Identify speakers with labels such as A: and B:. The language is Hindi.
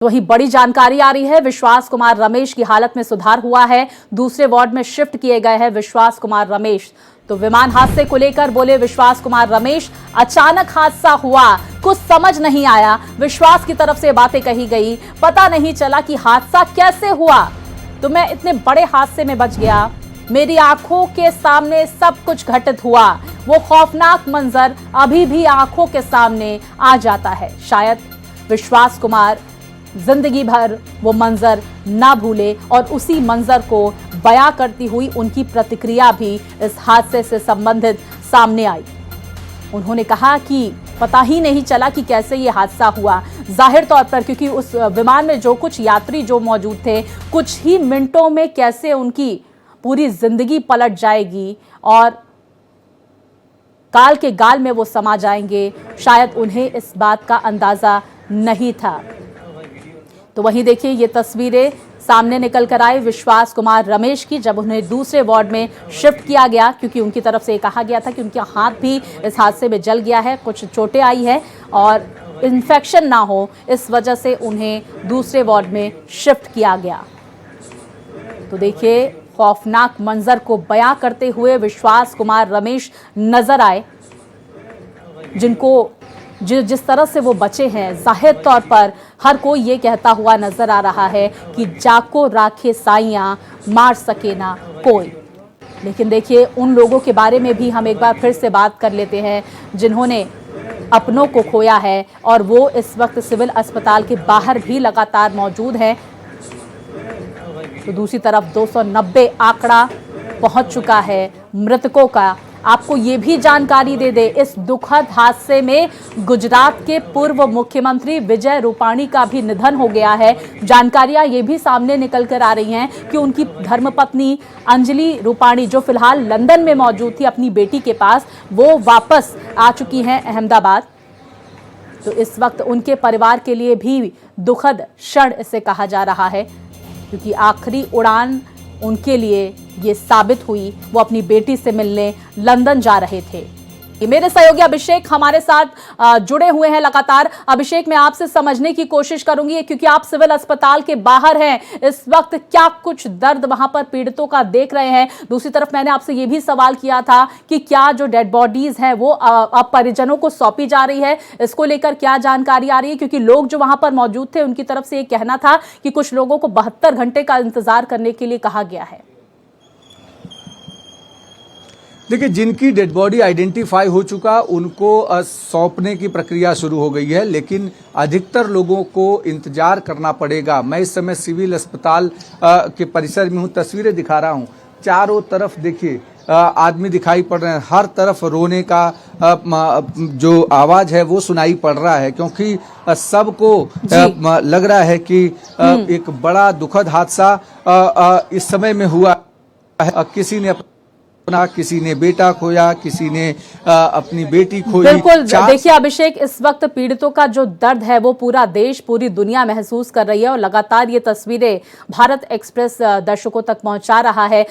A: तो वही बड़ी जानकारी आ रही है। विश्वास कुमार रमेश की हालत में सुधार हुआ है, दूसरे वार्ड में शिफ्ट किए गए हैं विश्वास कुमार रमेश। तो विमान हादसे को लेकर बोले विश्वास कुमार रमेश, अचानक हादसा हुआ, कुछ समझ नहीं आया। विश्वास की तरफ से बातें कही गई, पता नहीं चला कि हादसा कैसे हुआ। तो मैं इतने बड़े हादसे में बच गया, मेरी आंखों के सामने सब कुछ घटित हुआ। वो खौफनाक मंजर अभी भी आंखों के सामने आ जाता है। शायद विश्वास कुमार जिंदगी भर वो मंजर ना भूले और उसी मंजर को बयां करती हुई उनकी प्रतिक्रिया भी इस हादसे से संबंधित सामने आई। उन्होंने कहा कि पता ही नहीं चला कि कैसे ये हादसा हुआ। जाहिर तौर पर क्योंकि उस विमान में जो कुछ यात्री जो मौजूद थे, कुछ ही मिनटों में कैसे उनकी पूरी जिंदगी पलट जाएगी और काल के गाल में वो समा जाएंगे, शायद उन्हें इस बात का अंदाजा नहीं था। तो वहीं देखिए ये तस्वीरें सामने निकल कर आए विश्वास कुमार रमेश की, जब उन्हें दूसरे वार्ड में शिफ्ट किया गया, क्योंकि उनकी तरफ से कहा गया था कि उनका हाथ भी इस हादसे में जल गया है, कुछ चोटें आई है और इन्फेक्शन ना हो, इस वजह से उन्हें दूसरे वार्ड में शिफ्ट किया गया। तो देखिए खौफनाक मंजर को बयां करते हुए विश्वास कुमार रमेश नजर आए, जिनको जिस तरह से वो बचे हैं, जाहिर तौर पर हर कोई ये कहता हुआ नजर आ रहा है कि जाको राखे साइयां, मार सके ना कोई। लेकिन देखिए उन लोगों के बारे में भी हम एक बार फिर से बात कर लेते हैं जिन्होंने अपनों को खोया है और वो इस वक्त सिविल अस्पताल के बाहर भी लगातार मौजूद हैं। तो दूसरी तरफ 290 आंकड़ा पहुंच चुका है मृतकों का। आपको ये भी जानकारी दे दे, इस दुखद हादसे में गुजरात के पूर्व मुख्यमंत्री विजय रूपाणी का भी निधन हो गया है। जानकारियां ये भी सामने निकल कर आ रही हैं कि उनकी धर्मपत्नी अंजलि रूपाणी, जो फिलहाल लंदन में मौजूद थी अपनी बेटी के पास, वो वापस आ चुकी हैं अहमदाबाद। तो इस वक्त उनके परिवार के लिए भी दुखद क्षण इसे कहा जा रहा है, क्योंकि आखिरी उड़ान उनके लिए ये साबित हुई। वो अपनी बेटी से मिलने लंदन जा रहे थे। मेरे सहयोगी अभिषेक हमारे साथ जुड़े हुए हैं लगातार। अभिषेक, मैं आपसे समझने की कोशिश करूंगी, क्योंकि आप सिविल अस्पताल के बाहर हैं, इस वक्त क्या कुछ दर्द वहां पर पीड़ितों का देख रहे हैं। दूसरी तरफ मैंने आपसे ये भी सवाल किया था कि क्या जो डेड बॉडीज हैं वो अब परिजनों को सौंपी जा रही है, इसको लेकर क्या जानकारी आ रही है, क्योंकि लोग जो वहां पर मौजूद थे उनकी तरफ से ये कहना था कि कुछ लोगों को 72 घंटे का इंतजार करने के लिए कहा गया है।
B: देखिए, जिनकी डेड बॉडी आइडेंटिफाई हो चुका उनको सौंपने की प्रक्रिया शुरू हो गई है, लेकिन अधिकतर लोगों को इंतजार करना पड़ेगा। मैं इस समय सिविल अस्पताल के परिसर में हूँ, तस्वीरें दिखा रहा हूँ। चारों तरफ देखिए आदमी दिखाई पड़ रहे हैं, हर तरफ रोने का जो आवाज है वो सुनाई पड़ रहा है, क्योंकि सबको लग रहा है कि एक बड़ा दुखद हादसा इस समय में हुआ है। किसी ने किसी ने बेटा खोया, किसी ने अपनी बेटी खोई।
A: बिल्कुल, देखिए अभिषेक, इस वक्त पीड़ितों का जो दर्द है वो पूरा देश, पूरी दुनिया महसूस कर रही है और लगातार ये तस्वीरें भारत एक्सप्रेस दर्शकों तक पहुंचा रहा है।